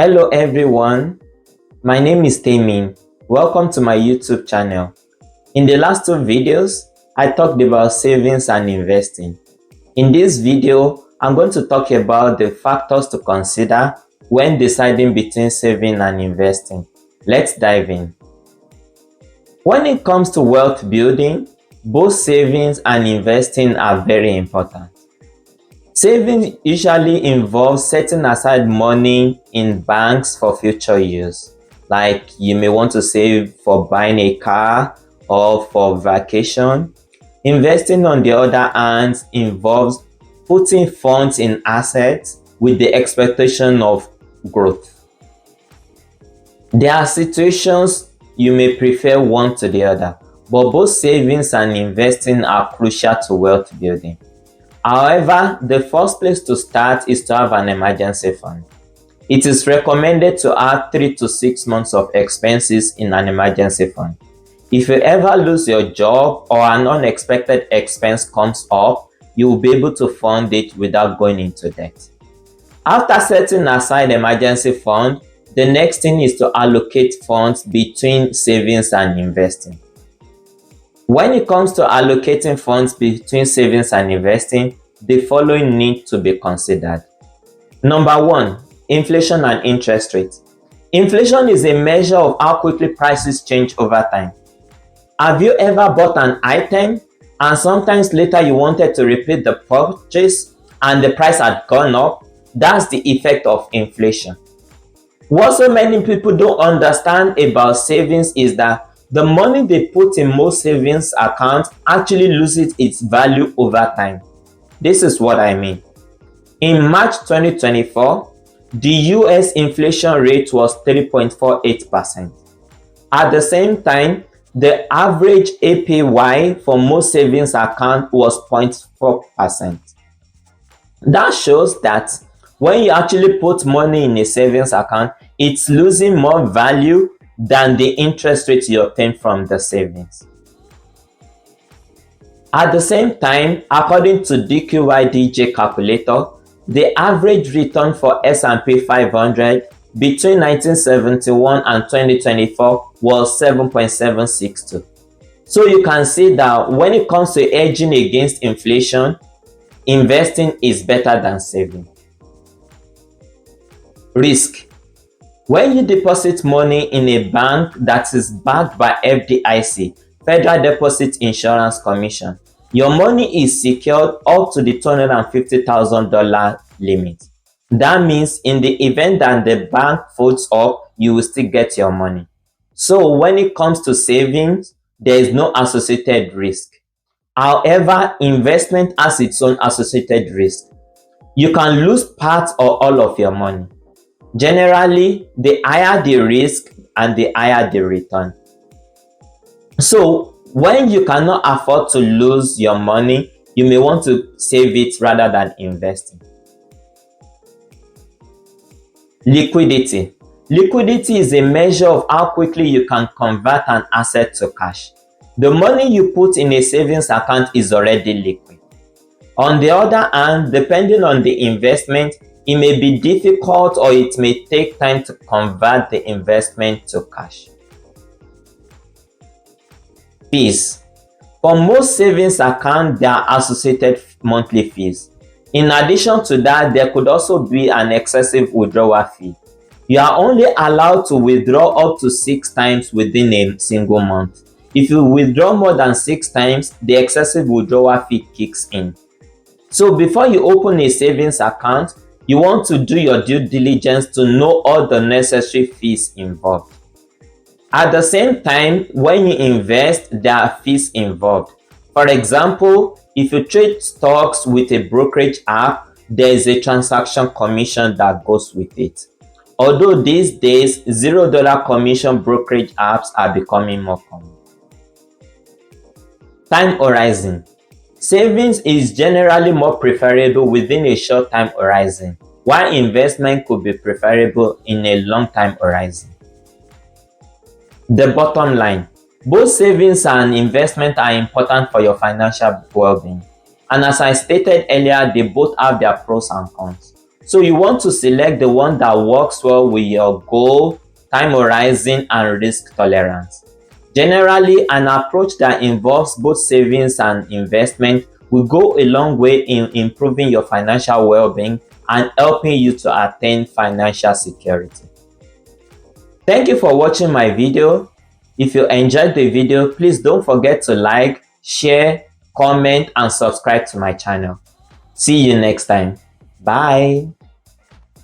Hello everyone, my name is Tamin. Welcome to my YouTube channel. In the last two videos, I talked about savings and investing. In this video, I'm going to talk about the factors to consider when deciding between saving and investing. Let's dive in. When it comes to wealth building, both savings and investing are very important. Saving usually involves setting aside money in banks for future use. Like you may want to save for buying a car or for vacation. Investing, on the other hand, involves putting funds in assets with the expectation of growth. There are situations you may prefer one to the other, but both savings and investing are crucial to wealth building. However, the first place to start is to have an emergency fund. It is recommended to add 3 to 6 months of expenses in an emergency fund. If you ever lose your job or an unexpected expense comes up, you will be able to fund it without going into debt. After setting aside emergency fund, the next thing is to allocate funds between savings and investing. When it comes to allocating funds between savings and investing, the following need to be considered. Number 1, inflation and interest rates. Inflation is a measure of how quickly prices change over time. Have you ever bought an item and sometimes later you wanted to repeat the purchase and the price had gone up? That's the effect of inflation. What so many people don't understand about savings is that the money they put in most savings accounts actually loses its value over time. This is what I mean. In March 2024, the US inflation rate was 3.48%. At the same time, the average APY for most savings accounts was 0.4%. That shows that when you actually put money in a savings account, it's losing more value than the interest rate you obtain from the savings. At the same time, according to DQYDJ calculator, the average return for S&P 500 between 1971 and 2024 was 7.762. So you can see that when it comes to hedging against inflation, investing is better than saving. Risk. When you deposit money in a bank that is backed by FDIC, Federal Deposit Insurance Commission, your money is secured up to the $250,000 limit. That means in the event that the bank folds up, you will still get your money. So when it comes to savings, there is no associated risk. However, investment has its own associated risk. You can lose part or all of your money. Generally, the higher the risk and the higher the return. So, when you cannot afford to lose your money, you may want to save it rather than investing. Liquidity. Liquidity is a measure of how quickly you can convert an asset to cash. The money you put in a savings account is already liquid. On the other hand, depending on the investment, it may be difficult or it may take time to convert the investment to cash. Fees. For most savings accounts, there are associated monthly fees. In addition to that, there could also be an excessive withdrawal fee. You are only allowed to withdraw up to 6 times within a single month. If you withdraw more than 6 times, the excessive withdrawal fee kicks in. So before you open a savings account, you want to do your due diligence to know all the necessary fees involved. At the same time, when you invest, there are fees involved. For example, if you trade stocks with a brokerage app, there is a transaction commission that goes with it. Although these days, $0 commission brokerage apps are becoming more common. Time horizon. Savings is generally more preferable within a short time horizon, while investment could be preferable in a long time horizon. The bottom line, both savings and investment are important for your financial well-being. And as I stated earlier, they both have their pros and cons. So you want to select the one that works well with your goal, time horizon, and risk tolerance. Generally, an approach that involves both savings and investment will go a long way in improving your financial well-being and helping you to attain financial security. Thank you for watching my video. If you enjoyed the video, please don't forget to like, share, comment, and subscribe to my channel. See you next time. Bye.